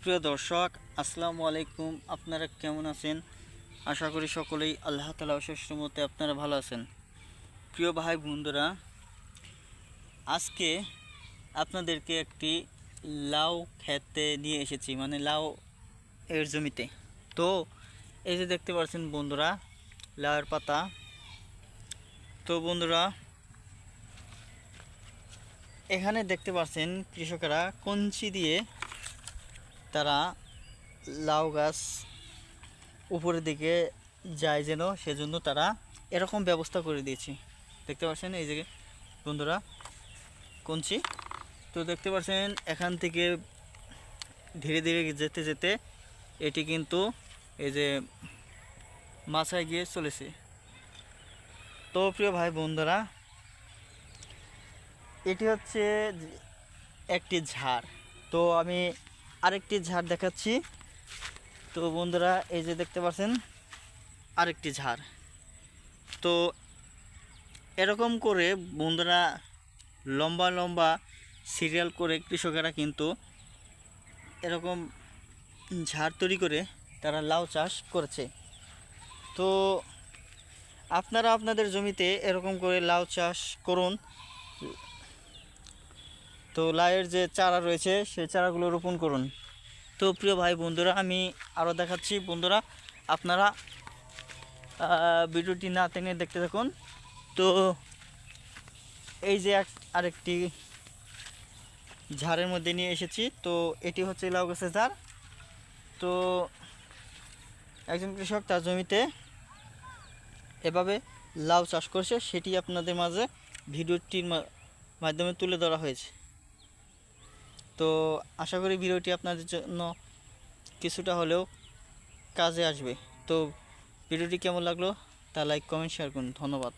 প্রিয় দর্শক, আসসালামু আলাইকুম। আপনারা কেমন আছেন? আশা করি সকলেই আল্লাহ তাআলার অশেষ রহমতে আপনারা ভালো আছেন। প্রিয় ভাই বন্ধুরা, আজকে আপনাদেরকে একটি লাউ খেতে নিয়ে এসেছি, মানে লাউ এর জমিতে। তো এই যে দেখতে পাচ্ছেন বন্ধুরা, লাউয়ের পাতা। তো বন্ধুরা, এখানে দেখতে পাচ্ছেন কৃষকেরা কঞ্চি দিয়ে তারা লাউ গাছ উপরের দিকে যায় যেন, সেজন্য তারা এরকম ব্যবস্থা করে দিয়েছে। দেখতে পাচ্ছেন এই যে বন্ধুরা কঞ্চি। তো দেখতে পাচ্ছেন এখান থেকে ধীরে ধীরে যেতে যেতে এটি কিন্তু এই যে মাছায় গিয়ে চলেছে। তো প্রিয় ভাই বন্ধুরা, এটি হচ্ছে একটি ঝাড়। তো আমি আরেকটি ঝাড় দেখাচ্ছি। তো বন্ধুরা, এই যে দেখতে পাচ্ছেন আরেকটি ঝাড়। তো এরকম করে বন্ধুরা লম্বা লম্বা সিরিয়াল করে কৃষকেরা কিন্তু এরকম ঝাড় তৈরি করে তারা লাউ চাষ করেছে। তো আপনারা আপনাদের জমিতে এরকম করে লাউ চাষ করুন। তো লাউয়ের যে চারা রয়েছে সেই চারাগুলো রোপণ করুন। তো প্রিয় ভাই বন্ধুরা, আমি আরও দেখাচ্ছি। বন্ধুরা, আপনারা ভিডিওটি না টেনে দেখতে থাকুন। তো এই যে আরেকটি ঝাড়ের মধ্যে নিয়ে এসেছি। তো এটি হচ্ছে লাউ গাছের ঝাড়। তো একজন কৃষক তার জমিতে এভাবে লাউ চাষ করছে, সেটি আপনাদের মাঝে ভিডিওটির মাধ্যমে তুলে ধরা হয়েছে। তো আশা করি ভিডিওটি আপনাদের জন্য কিছুটা হলেও কাজে আসবে। তো ভিডিওটি কেমন লাগলো তা লাইক, কমেন্ট, শেয়ার করুন। ধন্যবাদ।